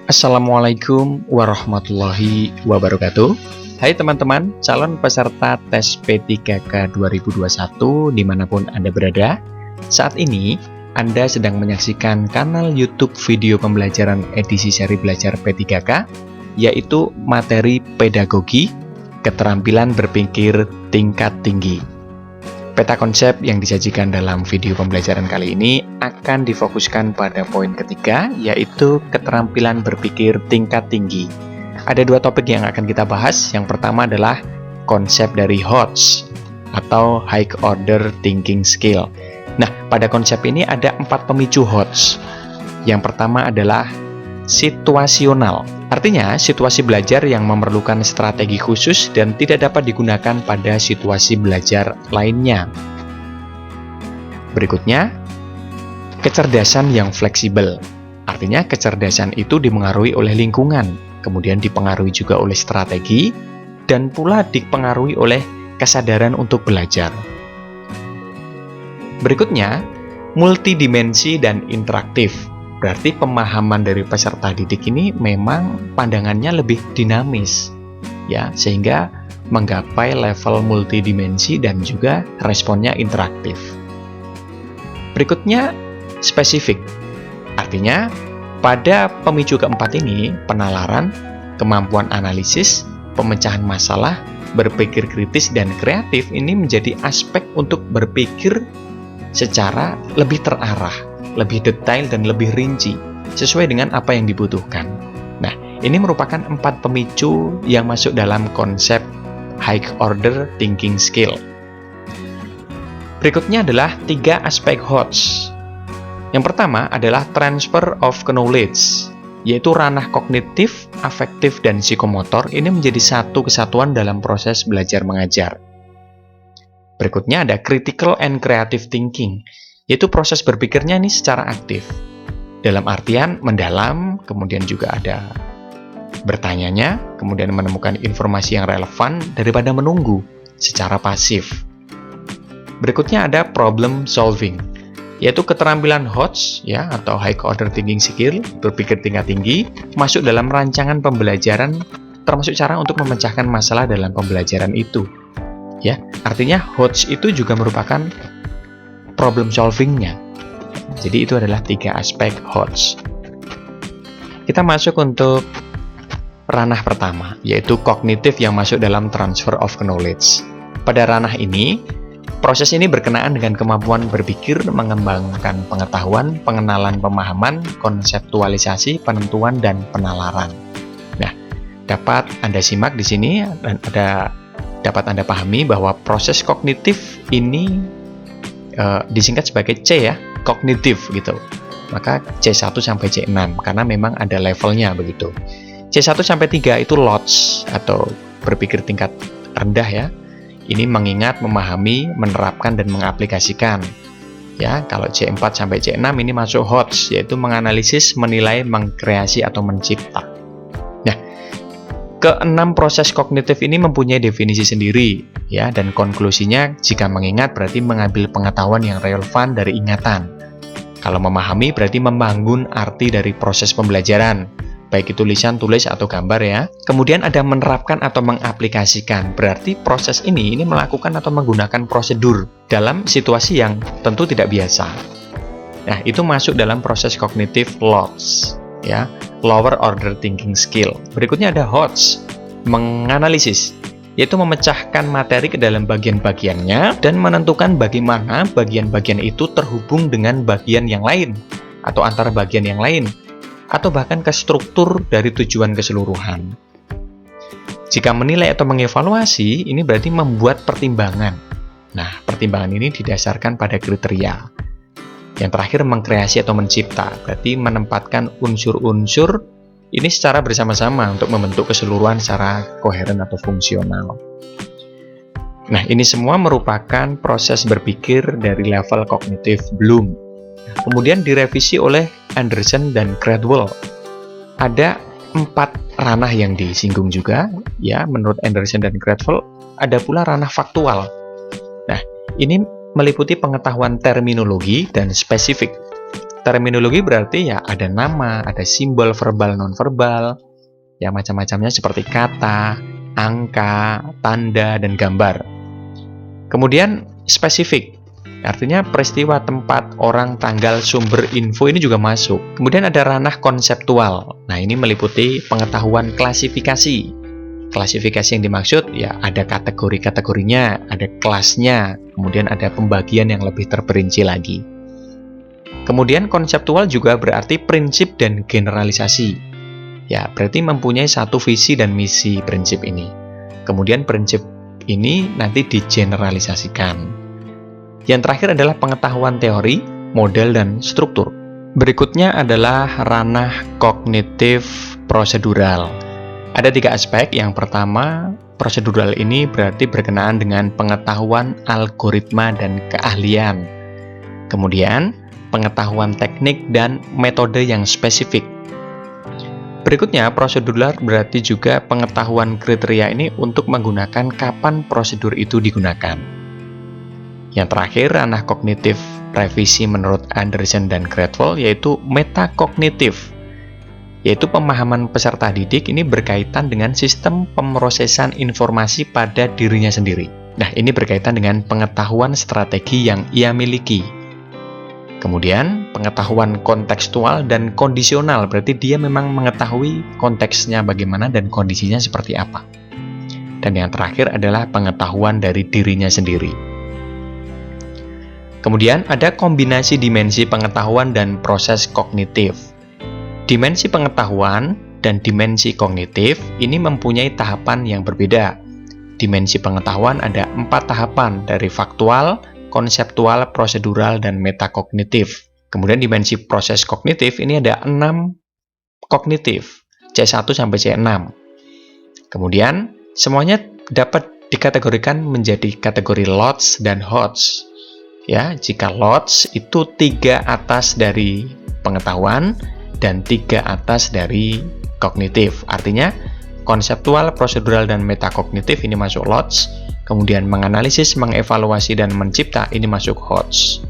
Assalamualaikum warahmatullahi wabarakatuh. Hai teman-teman, calon peserta tes P3K 2021 dimanapun Anda berada. Saat ini, Anda sedang menyaksikan kanal YouTube video pembelajaran edisi seri belajar P3K, yaitu materi pedagogi, keterampilan berpikir tingkat tinggi. Peta konsep yang disajikan dalam video pembelajaran kali ini akan difokuskan pada poin ketiga, yaitu keterampilan berpikir tingkat tinggi. Ada dua topik yang akan kita bahas. Yang pertama adalah konsep dari HOTS atau High Order Thinking Skill. Nah, pada konsep ini ada 4 pemicu HOTS. Yang pertama adalah situasional. Artinya, situasi belajar yang memerlukan strategi khusus dan tidak dapat digunakan pada situasi belajar lainnya. Berikutnya, kecerdasan yang fleksibel. Artinya, kecerdasan itu dipengaruhi oleh lingkungan, kemudian dipengaruhi juga oleh strategi, dan pula dipengaruhi oleh kesadaran untuk belajar. Berikutnya, multidimensi dan interaktif. Berarti pemahaman dari peserta didik ini memang pandangannya lebih dinamis, ya, sehingga menggapai level multidimensi dan juga responnya interaktif. Berikutnya, spesifik. Artinya, pada pemicu keempat ini, penalaran, kemampuan analisis, pemecahan masalah, berpikir kritis, dan kreatif ini menjadi aspek untuk berpikir secara lebih terarah, lebih detail dan lebih rinci, sesuai dengan apa yang dibutuhkan. Nah, ini merupakan 4 pemicu yang masuk dalam konsep High Order Thinking Skill. Berikutnya adalah 3 aspek HOTS. Yang pertama adalah Transfer of Knowledge, yaitu ranah kognitif, afektif, dan psikomotor ini menjadi satu kesatuan dalam proses belajar mengajar. Berikutnya ada Critical and Creative Thinking, yaitu proses berpikirnya ini secara aktif. Dalam artian mendalam, kemudian juga ada bertanyanya, kemudian menemukan informasi yang relevan daripada menunggu secara pasif. Berikutnya ada problem solving, yaitu keterampilan HOTS ya atau High Order Thinking Skill, berpikir tingkat tinggi, masuk dalam rancangan pembelajaran termasuk cara untuk memecahkan masalah dalam pembelajaran itu. Ya, artinya HOTS itu juga merupakan problem solving-nya. Jadi itu adalah 3 aspek HOTS. Kita masuk untuk ranah pertama, yaitu kognitif yang masuk dalam transfer of knowledge. Pada ranah ini, proses ini berkenaan dengan kemampuan berpikir, mengembangkan pengetahuan, pengenalan pemahaman, konseptualisasi, penentuan, dan penalaran. Nah, dapat Anda simak di sini dan dapat Anda pahami bahwa proses kognitif ini disingkat sebagai C ya, kognitif gitu. Maka C1 sampai C6 karena memang ada levelnya begitu. C1 sampai 3 itu LOTS atau berpikir tingkat rendah ya. Ini mengingat, memahami, menerapkan dan mengaplikasikan. Ya, kalau C4 sampai C6 ini masuk HOTS, yaitu menganalisis, menilai, mengkreasi atau mencipta. Ke-6 proses kognitif ini mempunyai definisi sendiri, ya, dan konklusinya jika mengingat berarti mengambil pengetahuan yang relevan dari ingatan. Kalau memahami berarti membangun arti dari proses pembelajaran, baik itu lisan, tulis, atau gambar ya. Kemudian ada menerapkan atau mengaplikasikan, berarti proses ini melakukan atau menggunakan prosedur dalam situasi yang tentu tidak biasa. Nah, itu masuk dalam proses kognitif LOTS, ya. Lower Order Thinking Skill. Berikutnya ada HOTS, menganalisis, yaitu memecahkan materi ke dalam bagian-bagiannya dan menentukan bagaimana bagian-bagian itu terhubung dengan bagian yang lain atau antara bagian yang lain atau bahkan ke struktur dari tujuan keseluruhan. Jika menilai atau mengevaluasi, ini berarti membuat pertimbangan. Nah, pertimbangan ini didasarkan pada kriteria. Yang terakhir, mengkreasi atau mencipta, berarti menempatkan unsur-unsur ini secara bersama-sama untuk membentuk keseluruhan secara koheren atau fungsional. Nah, ini semua merupakan proses berpikir dari level kognitif Bloom. Kemudian direvisi oleh Anderson dan Cradwell. Ada 4 ranah yang disinggung juga, ya, menurut Anderson dan Cradwell. Ada pula ranah faktual. Nah, ini meliputi pengetahuan terminologi dan spesifik. terminologi berarti ya ada nama, ada simbol verbal, non-verbal, ya macam-macamnya seperti kata, angka, tanda, dan gambar. Kemudian spesifik, artinya peristiwa, tempat, orang, tanggal, sumber info ini juga masuk. Kemudian ada ranah konseptual. Nah, ini meliputi pengetahuan klasifikasi. Klasifikasi yang dimaksud ya ada kategori-kategorinya, ada kelasnya, kemudian ada pembagian yang lebih terperinci lagi. Kemudian konseptual juga berarti prinsip dan generalisasi. Ya, berarti mempunyai satu visi dan misi prinsip ini. Kemudian prinsip ini nanti digeneralisasikan. Yang terakhir adalah pengetahuan teori, model, dan struktur. Berikutnya adalah ranah kognitif prosedural. Ada 3 aspek. Yang pertama, prosedural ini berarti berkenaan dengan pengetahuan algoritma dan keahlian. Kemudian, pengetahuan teknik dan metode yang spesifik. Berikutnya, prosedural berarti juga pengetahuan kriteria ini untuk menggunakan kapan prosedur itu digunakan. Yang terakhir, ranah kognitif revisi menurut Anderson dan Gradwell yaitu metakognitif, yaitu pemahaman peserta didik ini berkaitan dengan sistem pemrosesan informasi pada dirinya sendiri. Nah, ini berkaitan dengan pengetahuan strategi yang ia miliki. Kemudian, pengetahuan kontekstual dan kondisional, berarti dia memang mengetahui konteksnya bagaimana dan kondisinya seperti apa. Dan yang terakhir adalah pengetahuan dari dirinya sendiri. Kemudian, ada kombinasi dimensi pengetahuan dan proses kognitif. Dimensi pengetahuan dan dimensi kognitif ini mempunyai tahapan yang berbeda. Dimensi pengetahuan ada 4 tahapan dari faktual, konseptual, prosedural, dan metakognitif. Kemudian dimensi proses kognitif ini ada 6 kognitif, C1 sampai C6. Kemudian semuanya dapat dikategorikan menjadi kategori LOTS dan HOTS. Ya, jika LOTS itu 3 atas dari pengetahuan dan 3 atas dari kognitif. Artinya konseptual, prosedural, dan metakognitif ini masuk LOTS. Kemudian menganalisis, mengevaluasi, dan mencipta ini masuk HOTS.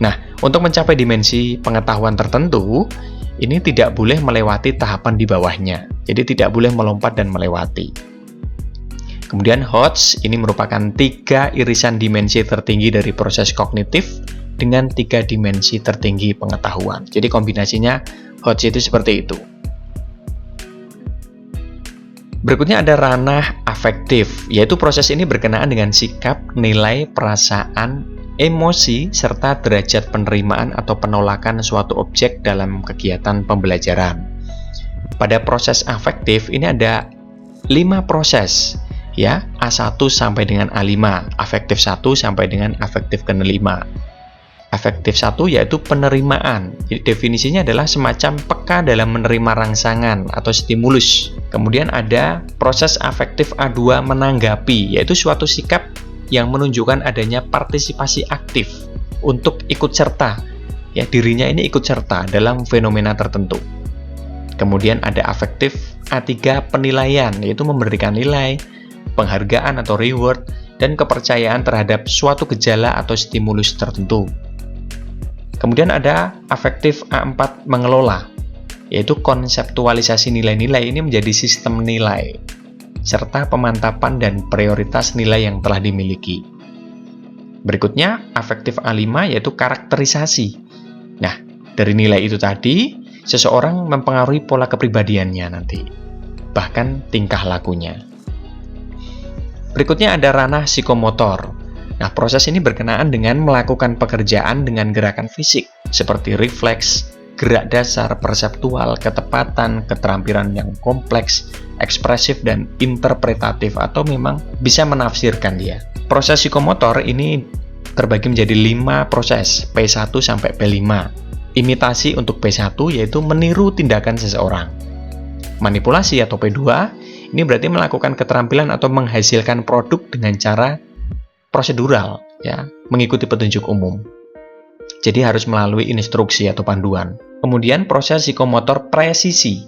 Nah, untuk mencapai dimensi pengetahuan tertentu, ini tidak boleh melewati tahapan di bawahnya. Jadi tidak boleh melompat dan melewati. Kemudian HOTS ini merupakan 3 irisan dimensi tertinggi dari proses kognitif dengan 3 dimensi tertinggi pengetahuan. Jadi kombinasinya HOTS itu seperti itu. Berikutnya ada ranah afektif, yaitu proses ini berkenaan dengan sikap, nilai, perasaan, emosi, serta derajat penerimaan atau penolakan suatu objek dalam kegiatan pembelajaran. Pada proses afektif ini ada 5 proses, ya, A1 sampai dengan A5, afektif 1 sampai dengan afektif ke-5. Afektif 1 yaitu penerimaan. Jadi definisinya adalah semacam peka dalam menerima rangsangan atau stimulus. Kemudian ada proses afektif A2 menanggapi, yaitu suatu sikap yang menunjukkan adanya partisipasi aktif untuk ikut serta. Ya, dirinya ini ikut serta dalam fenomena tertentu. Kemudian ada afektif A3 penilaian, yaitu memberikan nilai, penghargaan atau reward, dan kepercayaan terhadap suatu gejala atau stimulus tertentu. Kemudian ada afektif A4 mengelola, yaitu konseptualisasi nilai-nilai ini menjadi sistem nilai, serta pemantapan dan prioritas nilai yang telah dimiliki. Berikutnya, afektif A5 yaitu karakterisasi. Nah, dari nilai itu tadi, seseorang mempengaruhi pola kepribadiannya nanti, bahkan tingkah lakunya. Berikutnya ada ranah psikomotor. Nah, proses ini berkenaan dengan melakukan pekerjaan dengan gerakan fisik, seperti refleks, gerak dasar, perseptual, ketepatan, keterampilan yang kompleks, ekspresif, dan interpretatif, atau memang bisa menafsirkan dia. Proses psikomotor ini terbagi menjadi 5 proses, P1 sampai P5. Imitasi untuk P1 yaitu meniru tindakan seseorang. Manipulasi atau P2 ini berarti melakukan keterampilan atau menghasilkan produk dengan cara prosedural, ya, mengikuti petunjuk umum. Jadi harus melalui instruksi atau panduan. Kemudian proses psikomotor presisi,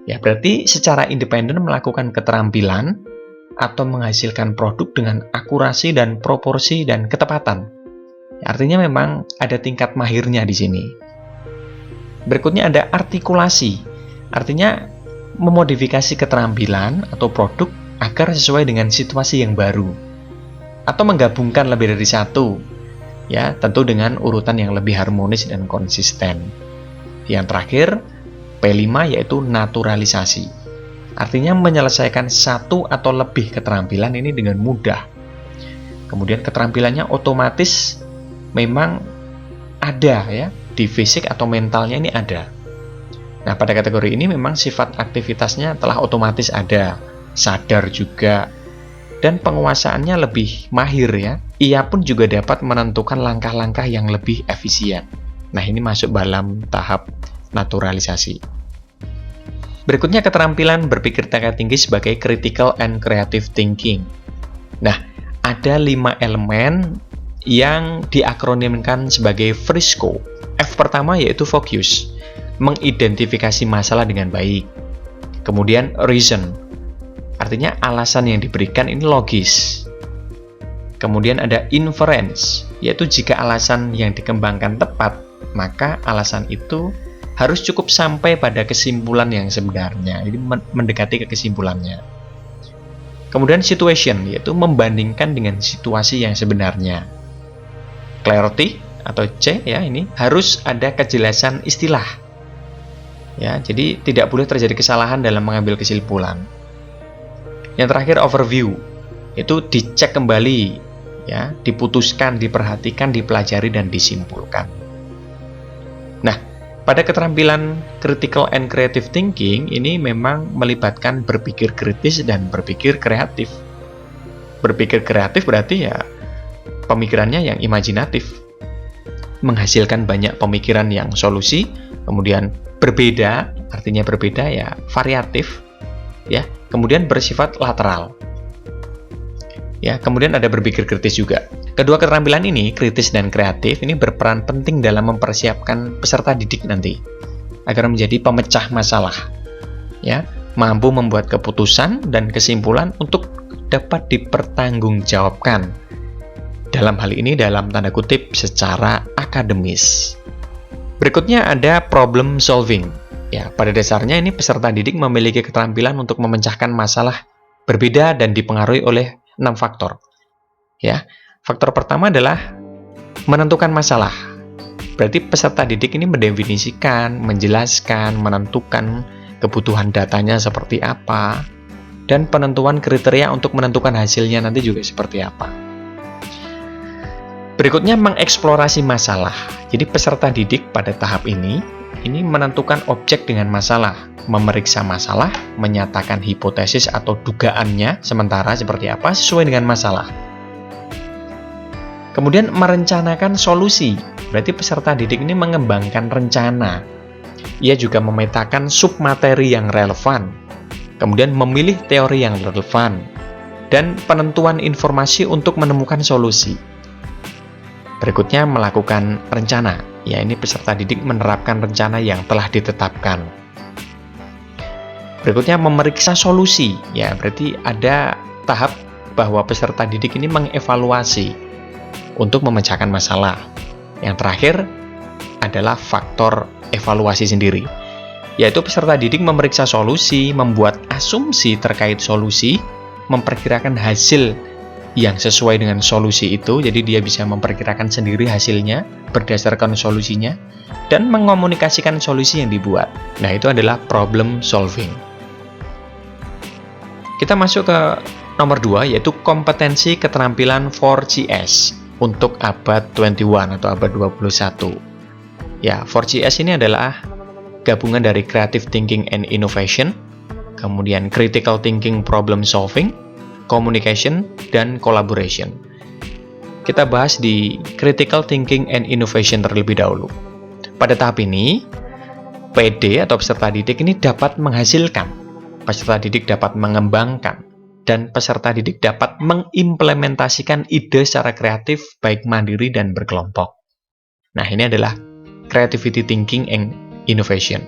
ya berarti secara independen melakukan keterampilan atau menghasilkan produk dengan akurasi dan proporsi dan ketepatan. Artinya memang ada tingkat mahirnya di sini. Berikutnya ada artikulasi. Artinya memodifikasi keterampilan atau produk agar sesuai dengan situasi yang baru. Atau menggabungkan lebih dari satu. Ya, tentu dengan urutan yang lebih harmonis dan konsisten. Yang terakhir, P5 yaitu naturalisasi. Artinya menyelesaikan satu atau lebih keterampilan ini dengan mudah. Kemudian keterampilannya otomatis memang ada ya, di fisik atau mentalnya ini ada. Nah, pada kategori ini memang sifat aktivitasnya telah otomatis ada, sadar juga, dan penguasaannya lebih mahir ya. Ia pun juga dapat menentukan langkah-langkah yang lebih efisien. Nah, ini masuk dalam tahap naturalisasi. Berikutnya keterampilan berpikir tingkat tinggi sebagai critical and creative thinking. Nah, ada 5 elemen yang diakronimkan sebagai FRISCO. F pertama yaitu focus, mengidentifikasi masalah dengan baik. Kemudian reason, artinya alasan yang diberikan ini logis. Kemudian ada inference, yaitu jika alasan yang dikembangkan tepat, maka alasan itu harus cukup sampai pada kesimpulan yang sebenarnya, jadi mendekati ke kesimpulannya. Kemudian situation, yaitu membandingkan dengan situasi yang sebenarnya. Clarity atau C ya, ini harus ada kejelasan istilah. Ya, jadi tidak boleh terjadi kesalahan dalam mengambil kesimpulan. Yang terakhir overview, itu dicek kembali ya, diputuskan, diperhatikan, dipelajari dan disimpulkan. Nah, pada keterampilan critical and creative thinking ini memang melibatkan berpikir kritis dan berpikir kreatif. Berpikir kreatif berarti ya pemikirannya yang imajinatif, menghasilkan banyak pemikiran yang solusi, kemudian berbeda, artinya berbeda ya variatif, ya, kemudian bersifat lateral. Ya, kemudian ada berpikir kritis juga. Kedua keterampilan ini, kritis dan kreatif, ini berperan penting dalam mempersiapkan peserta didik nanti agar menjadi pemecah masalah. Ya, mampu membuat keputusan dan kesimpulan untuk dapat dipertanggungjawabkan. Dalam hal ini dalam tanda kutip secara akademis. Berikutnya ada problem solving. Ya, pada dasarnya ini peserta didik memiliki keterampilan untuk memecahkan masalah berbeda dan dipengaruhi oleh 6 faktor. Ya, faktor pertama adalah menentukan masalah. Berarti peserta didik ini mendefinisikan, menjelaskan, menentukan kebutuhan datanya seperti apa, dan penentuan kriteria untuk menentukan hasilnya nanti juga seperti apa. Berikutnya mengeksplorasi masalah. Jadi peserta didik pada tahap ini menentukan objek dengan masalah, memeriksa masalah, menyatakan hipotesis atau dugaannya sementara seperti apa sesuai dengan masalah. Kemudian merencanakan solusi. Berarti peserta didik ini mengembangkan rencana. Ia juga memetakan submateri yang relevan. Kemudian memilih teori yang relevan dan penentuan informasi untuk menemukan solusi. Berikutnya melakukan rencana. Ya, ini peserta didik menerapkan rencana yang telah ditetapkan. Berikutnya memeriksa solusi. Ya, berarti ada tahap bahwa peserta didik ini mengevaluasi untuk memecahkan masalah. Yang terakhir adalah faktor evaluasi sendiri. Yaitu peserta didik memeriksa solusi, membuat asumsi terkait solusi, memperkirakan hasil yang sesuai dengan solusi itu, jadi dia bisa memperkirakan sendiri hasilnya berdasarkan solusinya, dan mengomunikasikan solusi yang dibuat. Nah, itu adalah problem solving. Kita masuk ke nomor 2, yaitu kompetensi keterampilan 4CS untuk abad 21 atau abad 21. Ya, 4CS ini adalah gabungan dari creative thinking and innovation, kemudian critical thinking problem solving, communication, dan collaboration. Kita bahas di critical thinking and innovation terlebih dahulu. Pada tahap ini, PD atau peserta didik ini dapat menghasilkan, peserta didik dapat mengembangkan, dan peserta didik dapat mengimplementasikan ide secara kreatif baik mandiri dan berkelompok. Nah, ini adalah creativity thinking and innovation.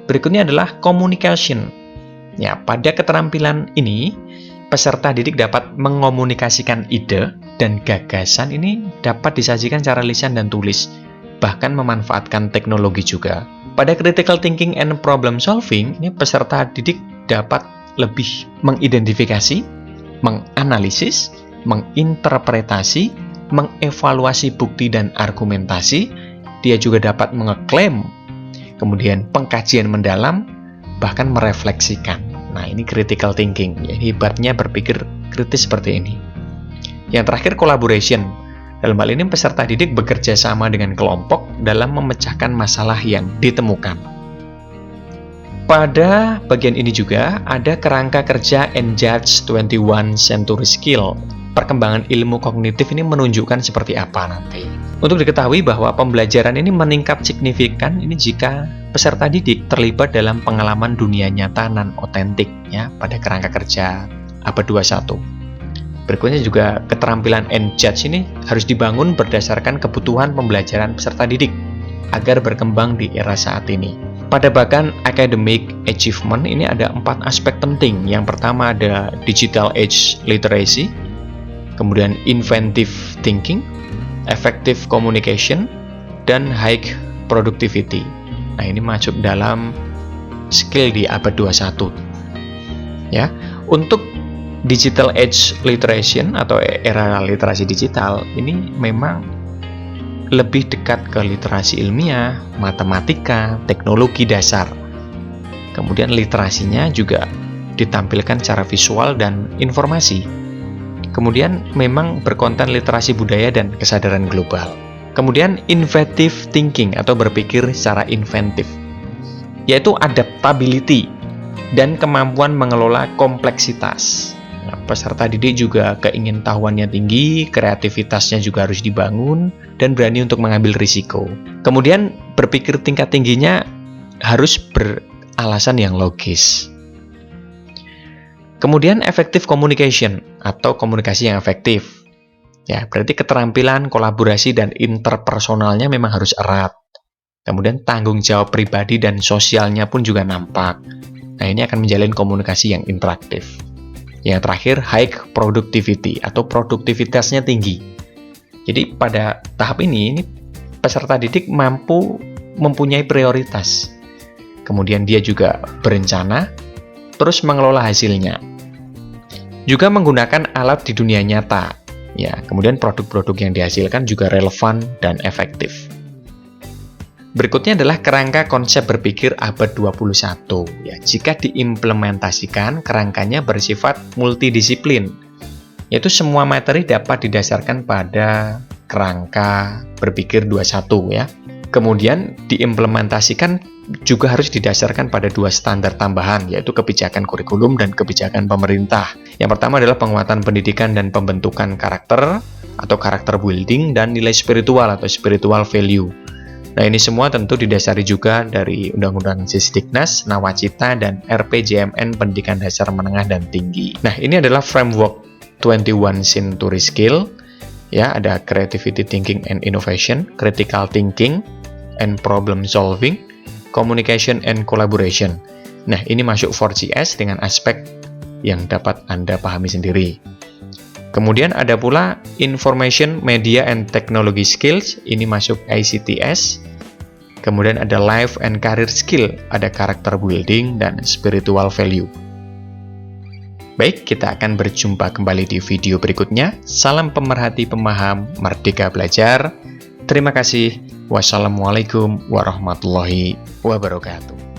Berikutnya adalah communication. Ya, pada keterampilan ini peserta didik dapat mengomunikasikan ide, dan gagasan ini dapat disajikan secara lisan dan tulis, bahkan memanfaatkan teknologi juga. Pada critical thinking and problem solving, ini peserta didik dapat lebih mengidentifikasi, menganalisis, menginterpretasi, mengevaluasi bukti dan argumentasi. Dia juga dapat mengeklaim, kemudian pengkajian mendalam, bahkan merefleksikan. Nah, ini critical thinking. Jadi hebatnya berpikir kritis seperti ini. Yang terakhir, collaboration. Dalam hal ini peserta didik bekerja sama dengan kelompok dalam memecahkan masalah yang ditemukan. Pada bagian ini juga ada kerangka kerja Engage 21 Century Skill. Perkembangan ilmu kognitif ini menunjukkan seperti apa nanti. Untuk diketahui bahwa pembelajaran ini meningkat signifikan ini jika peserta didik terlibat dalam pengalaman dunia nyata non-otentik ya pada kerangka kerja abad 21. Berikutnya juga keterampilan Engage ini harus dibangun berdasarkan kebutuhan pembelajaran peserta didik agar berkembang di era saat ini. Pada bagian academic achievement ini ada 4 aspek penting. Yang pertama ada digital age literacy, kemudian inventive thinking, effective communication, dan high productivity. Nah, ini masuk dalam skill di abad 21. Ya, untuk digital age literacy atau era literasi digital ini memang lebih dekat ke literasi ilmiah, matematika, teknologi dasar. Kemudian literasinya juga ditampilkan secara visual dan informasi. Kemudian memang berkonten literasi budaya dan kesadaran global. Kemudian inventive thinking atau berpikir secara inventif, yaitu adaptability dan kemampuan mengelola kompleksitas. Nah, peserta didik juga keingintahuannya tinggi, kreativitasnya juga harus dibangun, dan berani untuk mengambil risiko. Kemudian berpikir tingkat tingginya harus beralasan yang logis. Kemudian effective communication atau komunikasi yang efektif. Ya, berarti keterampilan kolaborasi dan interpersonalnya memang harus erat. Kemudian tanggung jawab pribadi dan sosialnya pun juga nampak. Nah, ini akan menjalin komunikasi yang interaktif. Yang terakhir, high productivity atau produktivitasnya tinggi. Jadi pada tahap ini peserta didik mampu mempunyai prioritas. Kemudian dia juga berencana, terus mengelola hasilnya. Juga menggunakan alat di dunia nyata. Ya, kemudian produk-produk yang dihasilkan juga relevan dan efektif. Berikutnya adalah kerangka konsep berpikir abad 21. Ya, jika diimplementasikan, kerangkanya bersifat multidisiplin, yaitu semua materi dapat didasarkan pada kerangka berpikir 21 ya. Kemudian diimplementasikan juga harus didasarkan pada 2 standar tambahan, yaitu kebijakan kurikulum dan kebijakan pemerintah. Yang pertama adalah penguatan pendidikan dan pembentukan karakter atau karakter building dan nilai spiritual atau spiritual value. Nah, ini semua tentu didasari juga dari Undang-Undang Sisdiknas, Nawacita, dan RPJMN Pendidikan Dasar Menengah dan Tinggi. Nah, ini adalah framework 21 Century Skill. Ya, ada creativity thinking and innovation, critical thinking and problem solving, communication and collaboration. Nah, ini masuk 4CS dengan aspek yang dapat Anda pahami sendiri. Kemudian ada pula Information, Media, and Technology Skills, ini masuk ICTS. Kemudian ada Life and Career Skill, ada Character Building dan Spiritual Value. Baik, kita akan berjumpa kembali di video berikutnya. Salam pemerhati pemaham, merdeka belajar. Terima kasih. Wassalamualaikum warahmatullahi wabarakatuh.